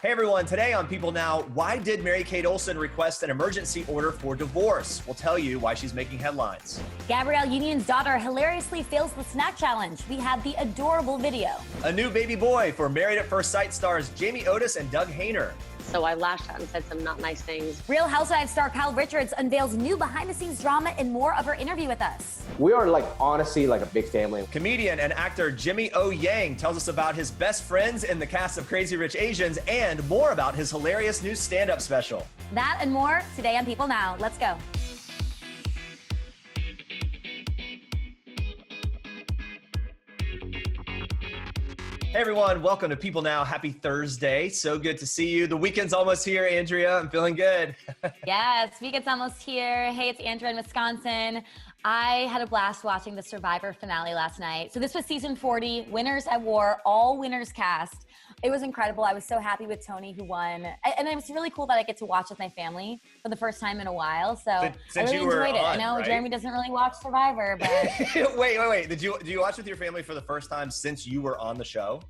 Hey everyone, today on People Now, why did MaryKate Olsen request an emergency order for divorce? We'll tell you why she's making headlines. Gabrielle Union's daughter hilariously fails the snack challenge. We have the adorable video. A new baby boy for Married at First Sight stars Jamie Otis and Doug Hehner. So I lashed out and said some not nice things. Real Housewives star Kyle Richards unveils new behind-the-scenes drama and more of her interview with us. We are honestly a big family. Comedian and actor Jimmy O. Yang tells us about his best friends in the cast of Crazy Rich Asians and more about his hilarious new stand-up special. That and more today on People Now. Let's go. Hey everyone, welcome to People Now. Happy Thursday. So good to see you. The weekend's almost here, Andrea. I'm feeling good. Yes, weekend's almost here. Hey, it's Andrea in Wisconsin. I had a blast watching the Survivor finale last night. So this was season 40, Winners at War, all winners cast. It was incredible. I was so happy with Tony who won. And it was really cool that I get to watch with my family for the first time in a while. So I really enjoyed it. I know right? Jeremy doesn't really watch Survivor, but... Wait. Do you watch with your family for the first time since you were on the show?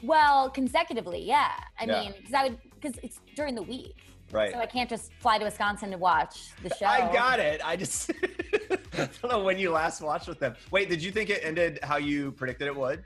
Well, consecutively, yeah. I mean, because it's during the week. Right. So I can't just fly to Wisconsin to watch the show. I got it. I just I don't know when you last watched with them. Wait, did you think it ended how you predicted it would?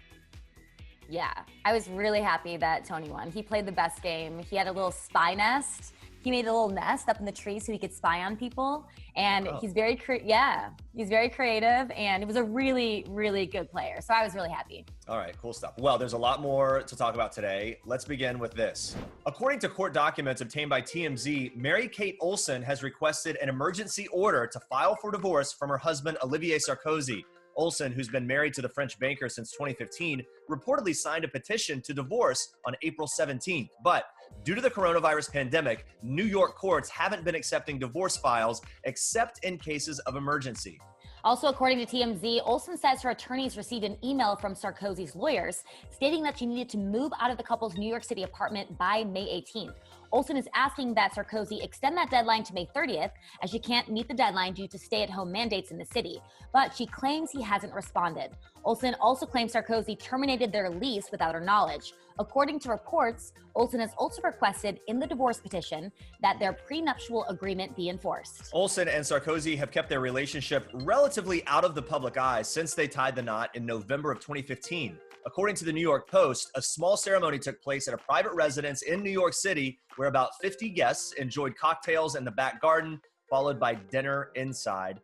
Yeah, I was really happy that Tony won. He played the best game. He had a little spy nest. He made a little nest up in the tree so he could spy on people. And he's very creative, and it was a really, really good player. So I was really happy. All right, cool stuff. Well, there's a lot more to talk about today. Let's begin with this. According to court documents obtained by TMZ, MaryKate Olsen has requested an emergency order to file for divorce from her husband, Olivier Sarkozy. Olsen, who's been married to the French banker since 2015, reportedly signed a petition to divorce on April 17th. But due to the coronavirus pandemic, New York courts haven't been accepting divorce files except in cases of emergency. Also, according to TMZ, Olsen says her attorneys received an email from Sarkozy's lawyers stating that she needed to move out of the couple's New York City apartment by May 18th. Olsen is asking that Sarkozy extend that deadline to May 30th, as she can't meet the deadline due to stay-at-home mandates in the city. But she claims he hasn't responded. Olsen also claims Sarkozy terminated their lease without her knowledge. According to reports, Olsen has also requested in the divorce petition that their prenuptial agreement be enforced. Olsen and Sarkozy have kept their relationship relatively out of the public eye since they tied the knot in November of 2015. According to the New York Post, a small ceremony took place at a private residence in New York City where about 50 guests enjoyed cocktails in the back garden, followed by dinner inside.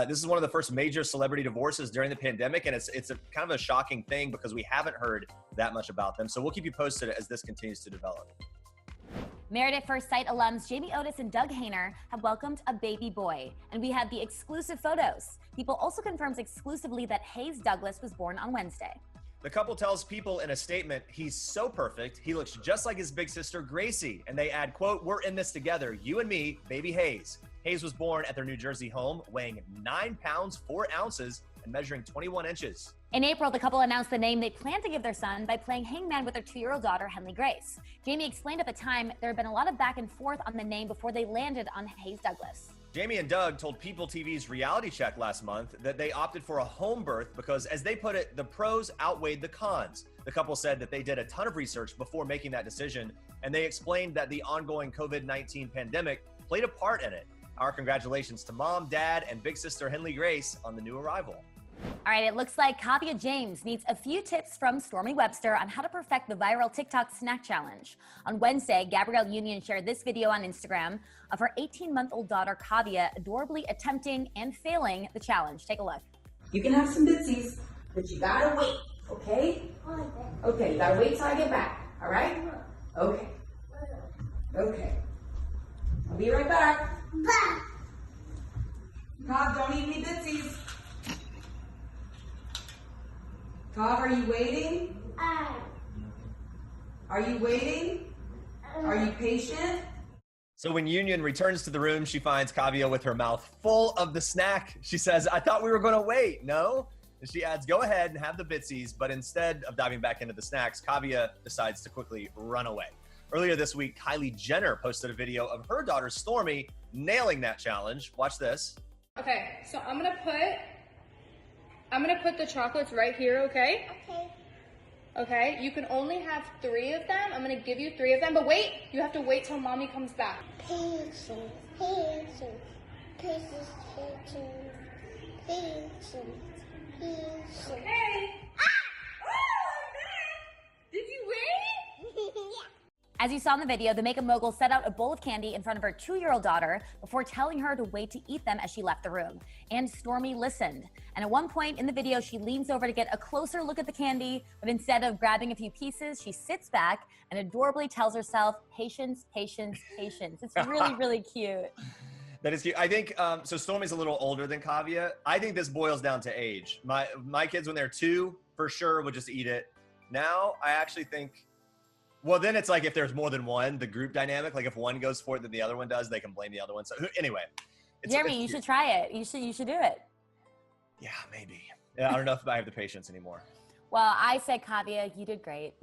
This is one of the first major celebrity divorces during the pandemic, and it's a kind of a shocking thing because we haven't heard that much about them. So we'll keep you posted as this continues to develop. Married at First Sight alums Jamie Otis and Doug Hehner have welcomed a baby boy, and we have the exclusive photos. People also confirms exclusively that Hayes Douglas was born on Wednesday. The couple tells People in a statement, he's so perfect, he looks just like his big sister Gracie. And they add, quote, we're in this together, you and me, baby Hayes. Hayes was born at their New Jersey home, weighing 9 pounds, 4 ounces, and measuring 21 inches. In April, the couple announced the name they plan to give their son by playing hangman with their 2-year-old daughter, Henley Grace. Jamie explained at the time there had been a lot of back and forth on the name before they landed on Hayes Douglas. Jamie and Doug told PeopleTV's Reality Check last month that they opted for a home birth because, as they put it, the pros outweighed the cons. The couple said that they did a ton of research before making that decision, and they explained that the ongoing COVID-19 pandemic played a part in it. Our congratulations to Mom, Dad, and big sister Henley Grace on the new arrival. All right, it looks like Kavya James needs a few tips from Stormy Webster on how to perfect the viral TikTok snack challenge. On Wednesday, Gabrielle Union shared this video on Instagram of her 18-month-old daughter, Kavya, adorably attempting and failing the challenge. Take a look. You can have some bitsies, but you gotta wait, okay? Okay, you gotta wait till I get back, all right? Okay. Okay. I'll be right back. Cobb, don't eat any bitsies. Cobb, are you waiting? Are you waiting? Are you patient? So when Union returns to the room, she finds Kavya with her mouth full of the snack. She says, I thought we were gonna wait, no? And she adds, go ahead and have the bitsies, but instead of diving back into the snacks, Kavya decides to quickly run away. Earlier this week, Kylie Jenner posted a video of her daughter Stormy nailing that challenge. Watch this. Okay, so I'm gonna put the chocolates right here, okay? Okay. Okay, you can only have 3 of them. I'm gonna give you 3 of them, but wait, you have to wait till mommy comes back. Patience, patience, patience, patience, patience, patience. Okay. Did you win? As you saw in the video, the makeup mogul set out a bowl of candy in front of her 2-year-old daughter before telling her to wait to eat them as she left the room. And Stormi listened. And at one point in the video, she leans over to get a closer look at the candy, but instead of grabbing a few pieces, she sits back and adorably tells herself, patience, patience, patience. It's really, really cute. That is cute. I think, so Stormi's a little older than Kavya. I think this boils down to age. My kids, when they're 2, for sure would just eat it. Now, I actually think, well, then it's like if there's more than one, the group dynamic, like if one goes for it, then the other one does, they can blame the other one. So anyway. Jeremy, you should try it. You should do it. Yeah, maybe. Yeah, I don't know if I have the patience anymore. Well, I said, Kavya, you did great.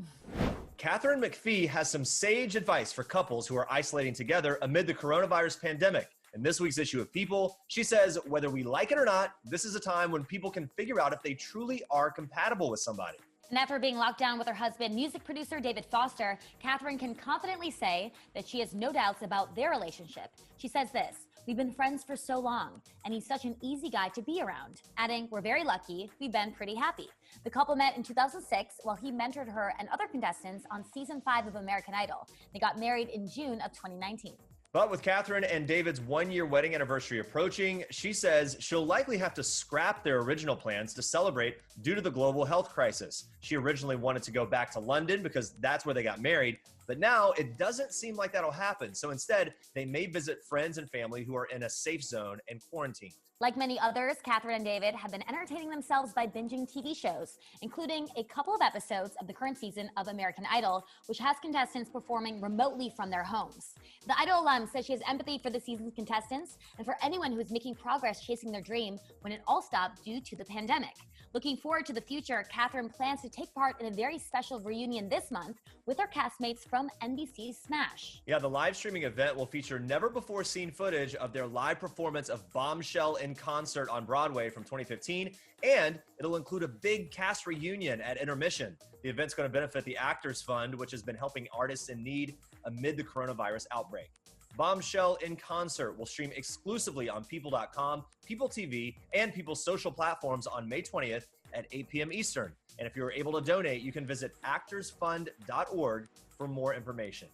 Katherine McPhee has some sage advice for couples who are isolating together amid the coronavirus pandemic. In this week's issue of People, she says, whether we like it or not, this is a time when people can figure out if they truly are compatible with somebody. And after being locked down with her husband, music producer David Foster, Katherine can confidently say that she has no doubts about their relationship. She says this, "We've been friends for so long, and he's such an easy guy to be around." Adding, "We're very lucky, we've been pretty happy." The couple met in 2006 while he mentored her and other contestants on season 5 of American Idol. They got married in June of 2019. But with Katherine and David's 1-year wedding anniversary approaching, she says she'll likely have to scrap their original plans to celebrate due to the global health crisis. She originally wanted to go back to London because that's where they got married, but now it doesn't seem like that'll happen. So instead, they may visit friends and family who are in a safe zone and quarantined. Like many others, Katherine and David have been entertaining themselves by binging TV shows, including a couple of episodes of the current season of American Idol, which has contestants performing remotely from their homes. The Idol alum says she has empathy for the season's contestants and for anyone who is making progress chasing their dream when it all stopped due to the pandemic. Looking forward to the future, Katherine plans to take part in a very special reunion this month with her castmates from NBC's Smash. Yeah, the live streaming event will feature never-before-seen footage of their live performance of Bombshell in Concert on Broadway from 2015, and it'll include a big cast reunion at intermission. The event's going to benefit the Actors Fund, which has been helping artists in need amid the coronavirus outbreak. Bombshell in Concert will stream exclusively on People.com, PeopleTV, and People's social platforms on May 20th at 8 p.m. Eastern. And if you're able to donate, you can visit actorsfund.org for more information.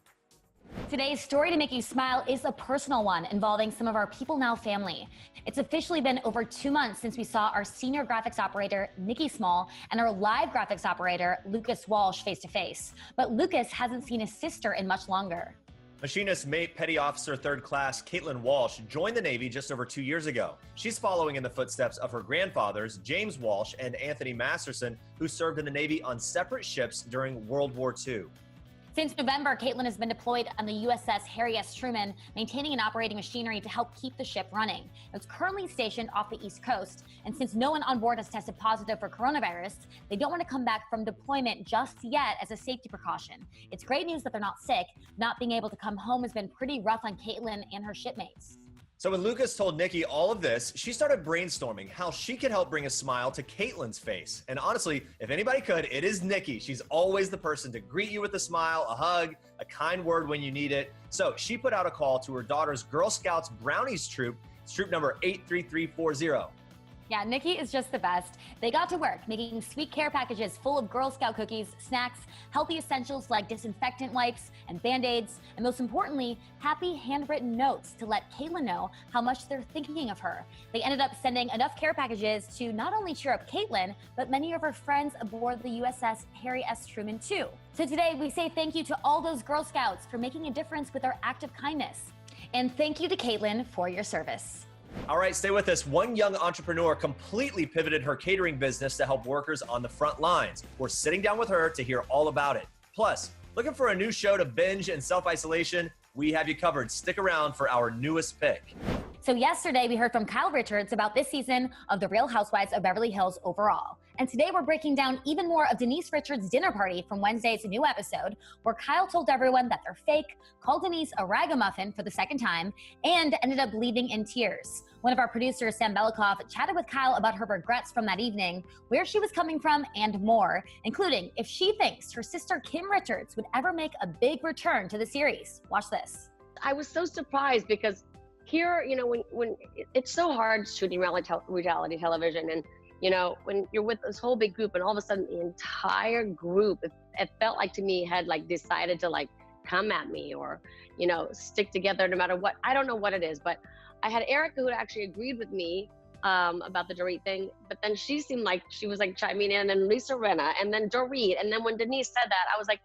Today's story to make you smile is a personal one involving some of our People Now family. It's officially been over 2 months since we saw our senior graphics operator, Nikki Small, and our live graphics operator, Lucas Walsh, face to face. But Lucas hasn't seen his sister in much longer. Machinist Mate Petty Officer 3rd Class Caitlin Walsh joined the Navy just over 2 years ago. She's following in the footsteps of her grandfathers, James Walsh and Anthony Masterson, who served in the Navy on separate ships during World War II. Since November, Caitlin has been deployed on the USS Harry S. Truman, maintaining and operating machinery to help keep the ship running. It's currently stationed off the East Coast, and since no one on board has tested positive for coronavirus, they don't want to come back from deployment just yet as a safety precaution. It's great news that they're not sick. Not being able to come home has been pretty rough on Caitlin and her shipmates. So when Lucas told Nikki all of this, she started brainstorming how she could help bring a smile to Caitlin's face. And honestly, if anybody could, it is Nikki. She's always the person to greet you with a smile, a hug, a kind word when you need it. So she put out a call to her daughter's Girl Scouts Brownies troop, troop number 83340. Yeah, Nikki is just the best. They got to work making sweet care packages full of Girl Scout cookies, snacks, healthy essentials like disinfectant wipes and Band-Aids, and most importantly, happy handwritten notes to let Caitlin know how much they're thinking of her. They ended up sending enough care packages to not only cheer up Caitlin, but many of her friends aboard the USS Harry S. Truman too. So today we say thank you to all those Girl Scouts for making a difference with their act of kindness. And thank you to Caitlin for your service. All right, stay with us. One young entrepreneur completely pivoted her catering business to help workers on the front lines. We're sitting down with her to hear all about it. Plus, looking for a new show to binge in self-isolation? We have you covered. Stick around for our newest pick. So yesterday we heard from Kyle Richards about this season of The Real Housewives of Beverly Hills overall. And today we're breaking down even more of Denise Richards' dinner party from Wednesday's new episode, where Kyle told everyone that they're fake, called Denise a ragamuffin for the second time, and ended up leaving in tears. One of our producers, Sam Belikoff, chatted with Kyle about her regrets from that evening, where she was coming from, and more, including if she thinks her sister Kim Richards would ever make a big return to the series. Watch this. I was so surprised because here, you know, when it's so hard shooting reality television, and you know, when you're with this whole big group and all of a sudden the entire group, it felt like to me had like decided to like come at me or, you know, stick together no matter what. I don't know what it is, but I had Erica who actually agreed with me about the Dorit thing, but then she seemed like she was like chiming in, and Lisa Rinna, and then Dorit, and then when Denise said that, I was like,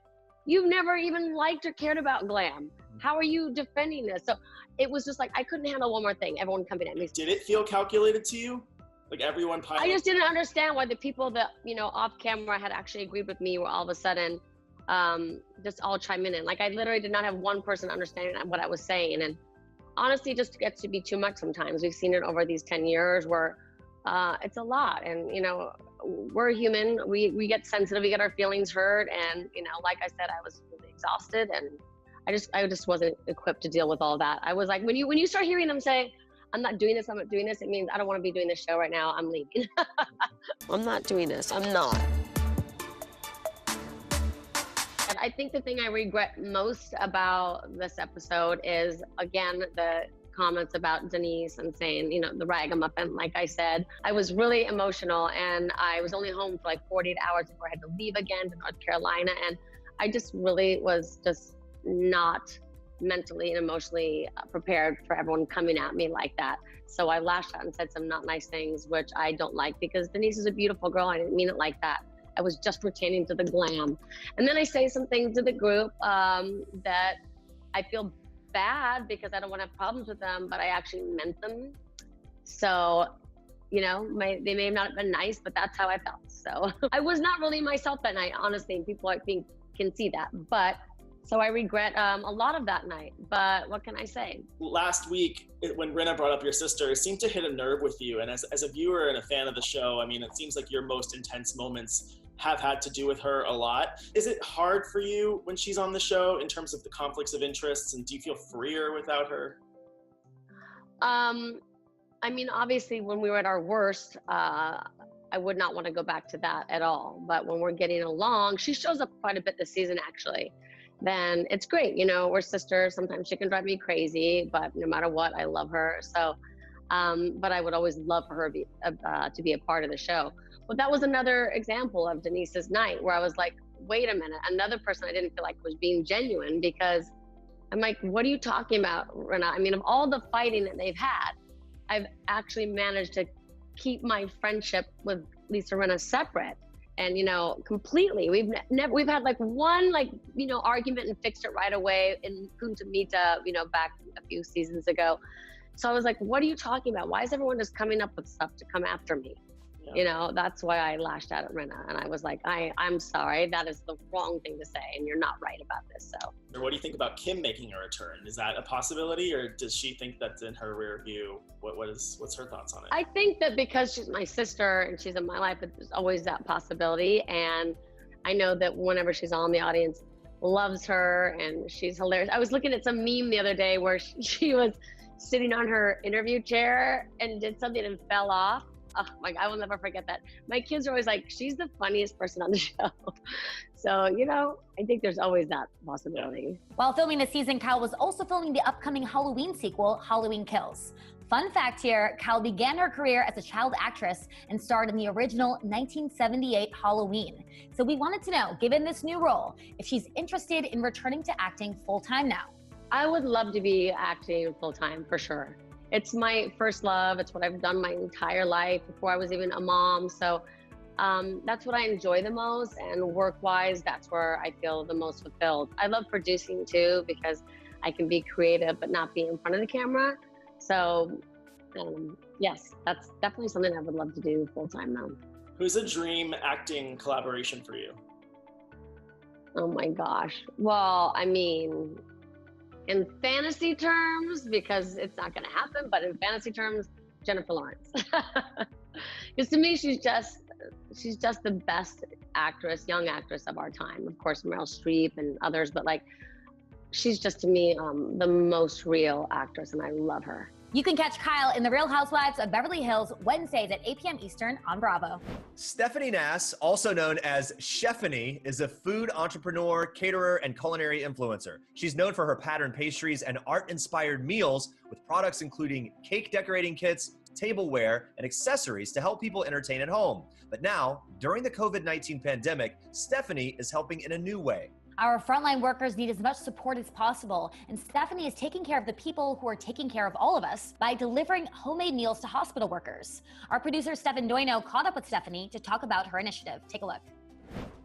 you've never even liked or cared about glam. How are you defending this? So it was just like, I couldn't handle one more thing. Everyone coming at me. Did it feel calculated to you? Like everyone I just didn't understand why the people that, you know, off camera had actually agreed with me were all of a sudden just all chiming in. Like I literally did not have one person understanding what I was saying. And honestly, it just gets to be too much sometimes. We've seen it over these 10 years where it's a lot. And, you know, we're human. We get sensitive, we get our feelings hurt. And, you know, like I said, I was really exhausted, and I just wasn't equipped to deal with all that. I was like, when you start hearing them say, I'm not doing this, it means I don't want to be doing this show right now, I'm leaving. I'm not doing this, I'm not. And I think the thing I regret most about this episode is, again, the comments about Denise and saying, you know, the ragamuffin. Like I said, I was really emotional, and I was only home for like 48 hours before I had to leave again to North Carolina. And I just really was just not mentally and emotionally prepared for everyone coming at me like that. So I lashed out and said some not nice things, which I don't like, because Denise is a beautiful girl. I didn't mean it like that. I was just pertaining to the glam. And then I say some things to the group that I feel bad because I don't want to have problems with them, but I actually meant them. So, you know, they may not have been nice, but that's how I felt. So I was not really myself that night, honestly, and people I think can see that. But so I regret a lot of that night, but what can I say? Last week, when Rinna brought up your sister, it seemed to hit a nerve with you. And as a viewer and a fan of the show, I mean, it seems like your most intense moments have had to do with her a lot. Is it hard for you when she's on the show in terms of the conflicts of interests, and do you feel freer without her? I mean, obviously when we were at our worst, I would not want to go back to that at all. But when we're getting along, she shows up quite a bit this season, actually. Then it's great. You know, we're sisters. Sometimes she can drive me crazy, but no matter what, I love her. So, but I would always love for her to be a part of the show. But that was another example of Denise's night where I was like, wait a minute, another person I didn't feel like was being genuine, because I'm like, what are you talking about, Rinna? I mean, of all the fighting that they've had, I've actually managed to keep my friendship with Lisa Rinna separate. And, you know, completely, we've had like one, like, you know, argument and fixed it right away in Punta Mita, you know, back a few seasons ago. So I was like, what are you talking about? Why is everyone just coming up with stuff to come after me? Yeah. You know, that's why I lashed out at Rinna. And I was like, I'm sorry, that is the wrong thing to say. And you're not right about this, so. What do you think about Kim making a return? Is that a possibility, or does she think that's in her rear view? What's her thoughts on it? I think that because she's my sister and she's in my life, there's always that possibility. And I know that whenever she's on, the audience loves her and she's hilarious. I was looking at some meme the other day where she was sitting on her interview chair and did something and fell off. Oh my God, I will never forget that. My kids are always like, she's the funniest person on the show. So, you know, I think there's always that possibility. While filming this season, Kyle was also filming the upcoming Halloween sequel, Halloween Kills. Fun fact here, Kyle began her career as a child actress and starred in the original 1978 Halloween. So we wanted to know, given this new role, if she's interested in returning to acting full-time now. I would love to be acting full-time, for sure. It's my first love. It's what I've done my entire life before I was even a mom. So that's what I enjoy the most. And work-wise, that's where I feel the most fulfilled. I love producing too, because I can be creative but not be in front of the camera. So yes, that's definitely something I would love to do full-time now. Who's a dream acting collaboration for you? Oh my gosh. Well, I mean, In fantasy terms, because it's not going to happen, but in fantasy terms, Jennifer Lawrence. Because to me, she's just the best actress, young actress of our time. Of course, Meryl Streep and others, but like, she's just to me the most real actress, and I love her. You can catch Kyle in The Real Housewives of Beverly Hills Wednesdays at 8 p.m. Eastern on Bravo. Stephanie Nass, also known as Chefany, is a food entrepreneur, caterer, and culinary influencer. She's known for her pattern pastries and art-inspired meals with products including cake decorating kits, tableware, and accessories to help people entertain at home. But now, during the COVID-19 pandemic, Stephanie is helping in a new way. Our frontline workers need as much support as possible, and Stephanie is taking care of the people who are taking care of all of us by delivering homemade meals to hospital workers. Our producer, Stefan Doino, caught up with Stephanie to talk about her initiative. Take a look.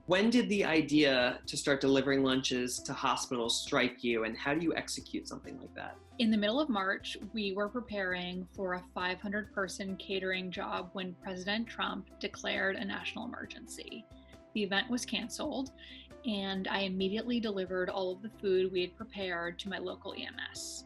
When did the idea to start delivering lunches to hospitals strike you, and how do you execute something like that? In the middle of March, we were preparing for a 500-person catering job when President Trump declared a national emergency. The event was canceled, and I immediately delivered all of the food we had prepared to my local EMS.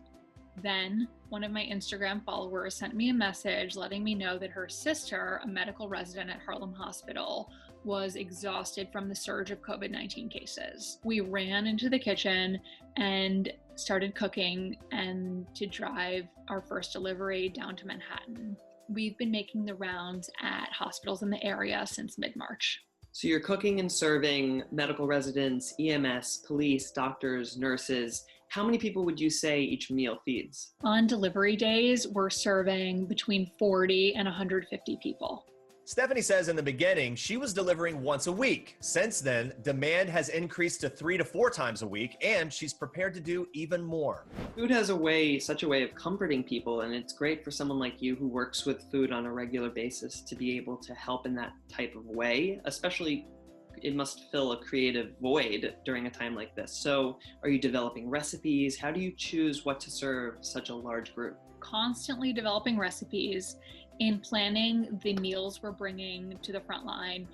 Then, one of my Instagram followers sent me a message letting me know that her sister, a medical resident at Harlem Hospital, was exhausted from the surge of COVID-19 cases. We ran into the kitchen and started cooking and to drive our first delivery down to Manhattan. We've been making the rounds at hospitals in the area since mid-March. So you're cooking and serving medical residents, EMS, police, doctors, nurses. How many people would you say each meal feeds? On delivery days, we're serving between 40 and 150 people. Stephanie says in the beginning, she was delivering once a week. Since then, demand has increased to 3 to 4 times a week, and she's prepared to do even more. Food has such a way of comforting people, and it's great for someone like you who works with food on a regular basis to be able to help in that type of way. Especially, it must fill a creative void during a time like this. So are you developing recipes? How do you choose what to serve such a large group? Constantly developing recipes. In planning the meals we're bringing to the front line,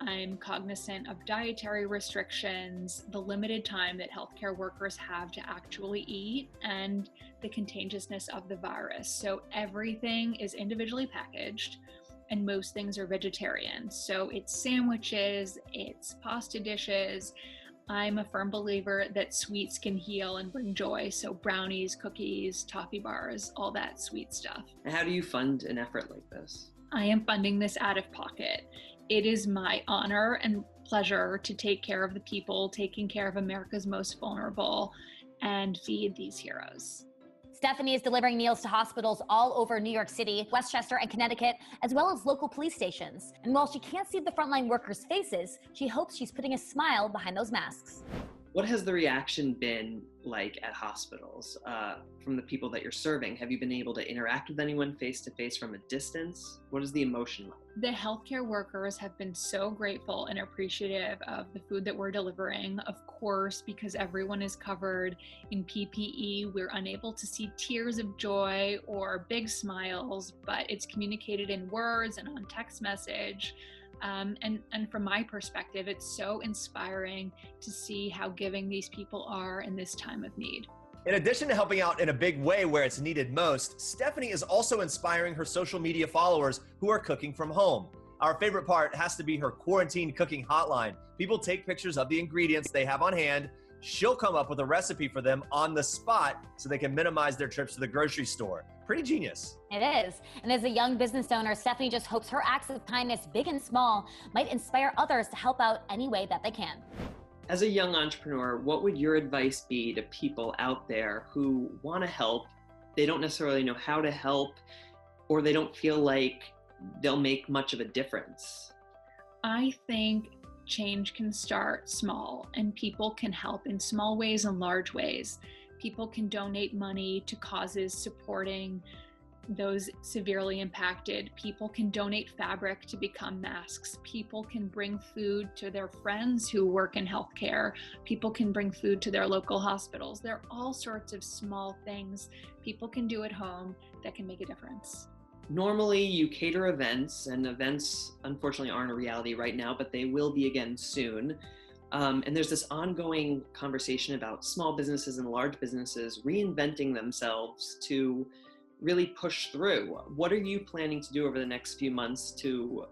I'm cognizant of dietary restrictions, the limited time that healthcare workers have to actually eat, and the contagiousness of the virus. So everything is individually packaged, and most things are vegetarian. So it's sandwiches, it's pasta dishes. I'm a firm believer that sweets can heal and bring joy. So brownies, cookies, toffee bars, all that sweet stuff. And how do you fund an effort like this? I am funding this out of pocket. It is my honor and pleasure to take care of the people, taking care of America's most vulnerable, and feed these heroes. Stephanie is delivering meals to hospitals all over New York City, Westchester, and Connecticut, as well as local police stations. And while she can't see the frontline workers' faces, she hopes she's putting a smile behind those masks. What has the reaction been like at hospitals from the people that you're serving? Have you been able to interact with anyone face-to-face from a distance? What is the emotion like? The healthcare workers have been so grateful and appreciative of the food that we're delivering. Of course, because everyone is covered in PPE, we're unable to see tears of joy or big smiles, but it's communicated in words and on text message. And from my perspective, it's so inspiring to see how giving these people are in this time of need. In addition to helping out in a big way where it's needed most, Stephanie is also inspiring her social media followers who are cooking from home. Our favorite part has to be her quarantine cooking hotline. People take pictures of the ingredients they have on hand. She'll come up with a recipe for them on the spot so they can minimize their trips to the grocery store. Pretty genius. It is. And as a young business owner, Stephanie just hopes her acts of kindness, big and small, might inspire others to help out any way that they can. As a young entrepreneur, what would your advice be to people out there who want to help? They don't necessarily know how to help, or they don't feel like they'll make much of a difference. I think change can start small, and people can help in small ways and large ways. People can donate money to causes supporting those severely impacted. People can donate fabric to become masks. People can bring food to their friends who work in healthcare. People can bring food to their local hospitals. There are all sorts of small things people can do at home that can make a difference. Normally you cater events, and events unfortunately aren't a reality right now, but they will be again soon. And there's this ongoing conversation about small businesses and large businesses reinventing themselves to really push through. What are you planning to do over the next few months to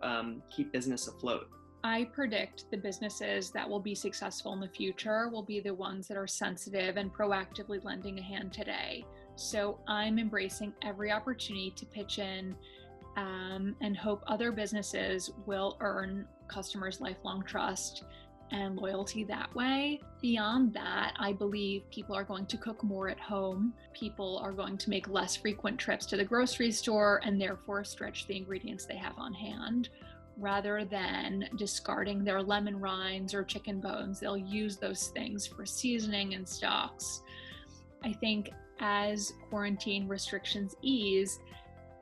keep business afloat? I predict the businesses that will be successful in the future will be the ones that are sensitive and proactively lending a hand today. So I'm embracing every opportunity to pitch in and hope other businesses will earn customers' lifelong trust and loyalty that way. Beyond that, I believe people are going to cook more at home. People are going to make less frequent trips to the grocery store and therefore stretch the ingredients they have on hand. Rather than discarding their lemon rinds or chicken bones, they'll use those things for seasoning and stocks. I think as quarantine restrictions ease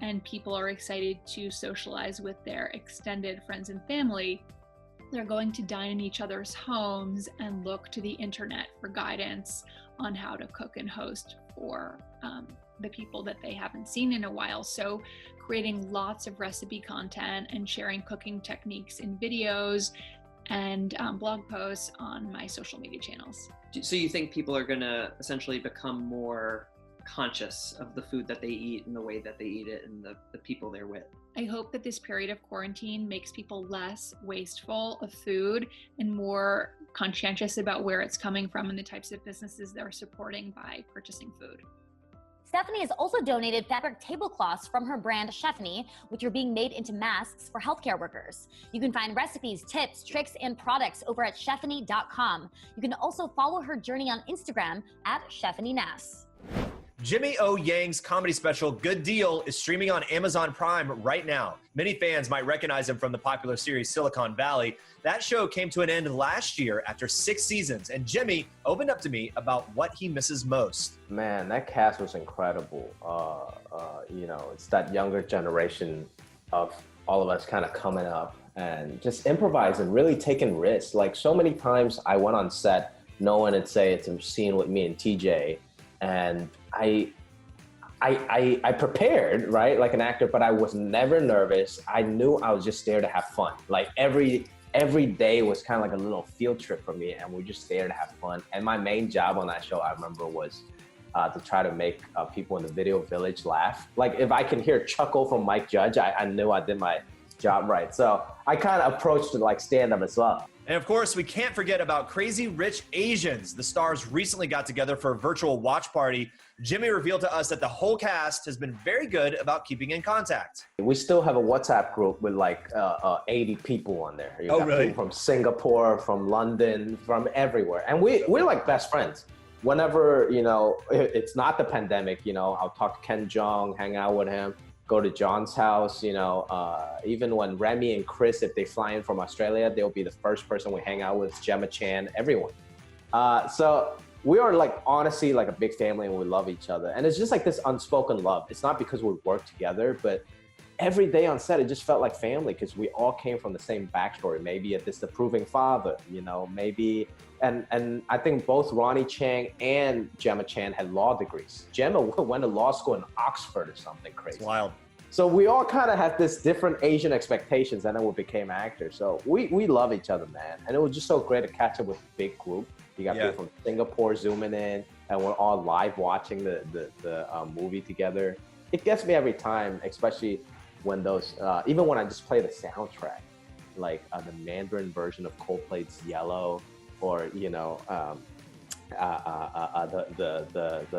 and people are excited to socialize with their extended friends and family, they're going to dine in each other's homes and look to the internet for guidance on how to cook and host for the people that they haven't seen in a while. So creating lots of recipe content and sharing cooking techniques in videos and blog posts on my social media channels. So you think people are going to essentially become more conscious of the food that they eat and the way that they eat it and the people they're with? I hope that this period of quarantine makes people less wasteful of food and more conscientious about where it's coming from and the types of businesses they're supporting by purchasing food. Stephanie has also donated fabric tablecloths from her brand Chefney, which are being made into masks for healthcare workers. You can find recipes, tips, tricks, and products over at chefney.com. You can also follow her journey on Instagram at ChefneyNass. Jimmy O. Yang's comedy special, Good Deal, is streaming on Amazon Prime right now. Many fans might recognize him from the popular series Silicon Valley. That show came to an end last year after 6 seasons, and Jimmy opened up to me about what he misses most. Man, that cast was incredible. It's that younger generation of all of us kind of coming up and just improvising, really taking risks. Like so many times I went on set knowing it'd say it's a scene with me and TJ, and I prepared, right, like an actor, but I was never nervous. I knew I was just there to have fun. Like every day was kind of like a little field trip for me, and we're just there to have fun. And my main job on that show, I remember, was to try to make people in the video village laugh. Like if I can hear a chuckle from Mike Judge, I knew I did my job right. So I kind of approached it like stand-up as well. And of course, we can't forget about Crazy Rich Asians. The stars recently got together for a virtual watch party. Jimmy revealed to us that the whole cast has been very good about keeping in contact. We still have a WhatsApp group with like 80 people on there. You Oh, got really? People from Singapore, from London, from everywhere. And we're like best friends. Whenever, it's not the pandemic, I'll talk to Ken Jeong, hang out with him, go to John's house, even when Remy and Chris, if they fly in from Australia, they'll be the first person we hang out with, Gemma Chan, everyone. So we are like, honestly, like a big family, and we love each other. And it's just like this unspoken love. It's not because we work together, but every day on set, it just felt like family because we all came from the same backstory. Maybe a disapproving father, maybe, and I think both Ronnie Chang and Gemma Chan had law degrees. Gemma went to law school in Oxford or something crazy. It's wild. So we all kind of had this different Asian expectations, and then we became actors. So we love each other, man. And it was just so great to catch up with a big group. You got people from Singapore zooming in, and we're all live watching the movie together. It gets me every time, especially when those, even when I just play the soundtrack, like the Mandarin version of Coldplay's Yellow, or the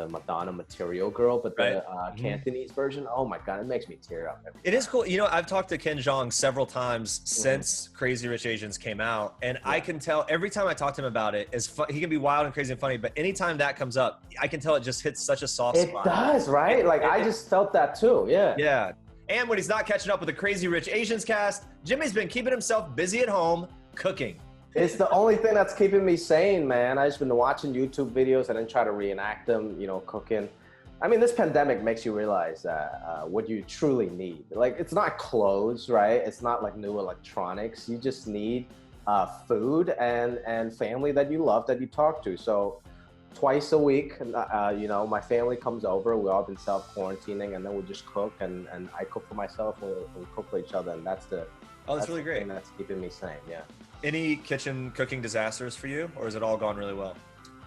Madonna Material Girl, but the Cantonese version. Oh my God, it makes me tear up. It is cool. I've talked to Ken Jeong several times since Crazy Rich Asians came out, and I can tell every time I talk to him about it, he can be wild and crazy and funny, but anytime that comes up, I can tell it just hits such a soft spot. It does, right? I just felt that too. Yeah. Yeah. And when he's not catching up with the Crazy Rich Asians cast, Jimmy's been keeping himself busy at home cooking. It's the only thing that's keeping me sane, man. I've just been watching YouTube videos and then try to reenact them, cooking. I mean, this pandemic makes you realize what you truly need. Like, it's not clothes, right? It's not like new electronics. You just need food and family that you love, that you talk to. So twice a week, my family comes over. We've all been self-quarantining, and then we just cook, and I cook for myself, and we cook for each other, and that's really great. That's keeping me sane, yeah. Any kitchen cooking disasters for you, or has it all gone really well?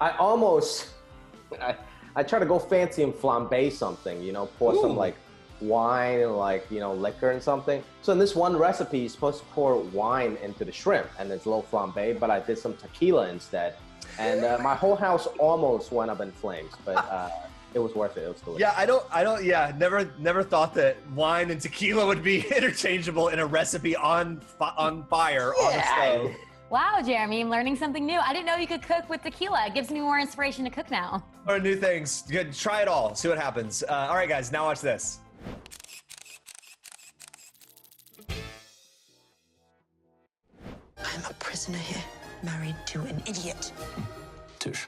I try to go fancy and flambe something, you know, pour some like wine and like, you know, liquor and something. So in this one recipe, you're supposed to pour wine into the shrimp and it's low flambe, but I did some tequila instead. And my whole house almost went up in flames, but it was worth it. It was delicious. Yeah, never thought that wine and tequila would be interchangeable in a recipe on fire on the stove. Wow, Jeremy, I'm learning something new. I didn't know you could cook with tequila. It gives me more inspiration to cook now. Or new things. Good. Try it all. See what happens. All right, guys, now watch this. I'm a prisoner here, married to an idiot. Touche.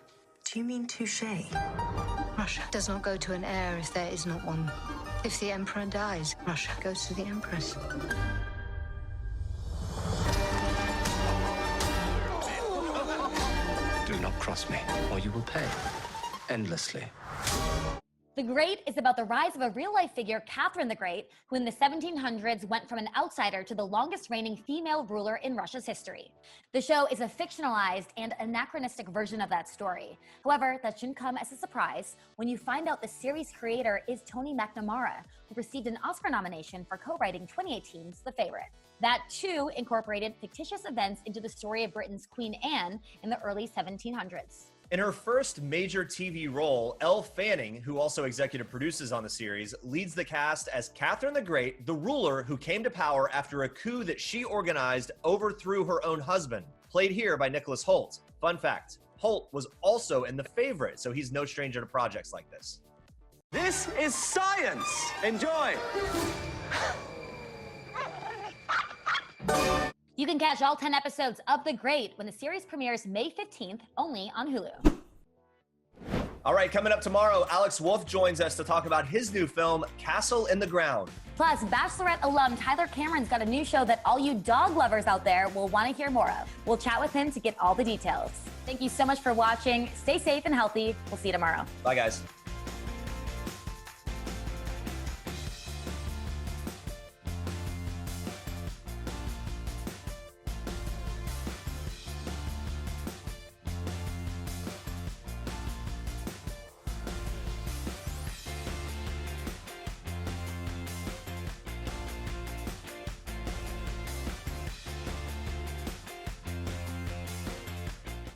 Do you mean touche? Russia does not go to an heir if there is not one. If the emperor dies, Russia goes to the empress. Do not cross me, or you will pay endlessly. The Great is about the rise of a real-life figure, Catherine the Great, who in the 1700s went from an outsider to the longest reigning female ruler in Russia's history. The show is a fictionalized and anachronistic version of that story. However, that shouldn't come as a surprise when you find out the series creator is Tony McNamara, who received an Oscar nomination for co-writing 2018's The Favorite. That, too, incorporated fictitious events into the story of Britain's Queen Anne in the early 1700s. In her first major TV role, Elle Fanning, who also executive produces on the series, leads the cast as Catherine the Great, the ruler who came to power after a coup that she organized overthrew her own husband, played here by Nicholas Hoult. Fun fact, Hoult was also in The Favorite, so he's no stranger to projects like this. This is science. Enjoy. You can catch all 10 episodes of The Great when the series premieres May 15th, only on Hulu. All right, coming up tomorrow, Alex Wolff joins us to talk about his new film, Castle in the Ground. Plus, Bachelorette alum Tyler Cameron's got a new show that all you dog lovers out there will want to hear more of. We'll chat with him to get all the details. Thank you so much for watching. Stay safe and healthy. We'll see you tomorrow. Bye, guys.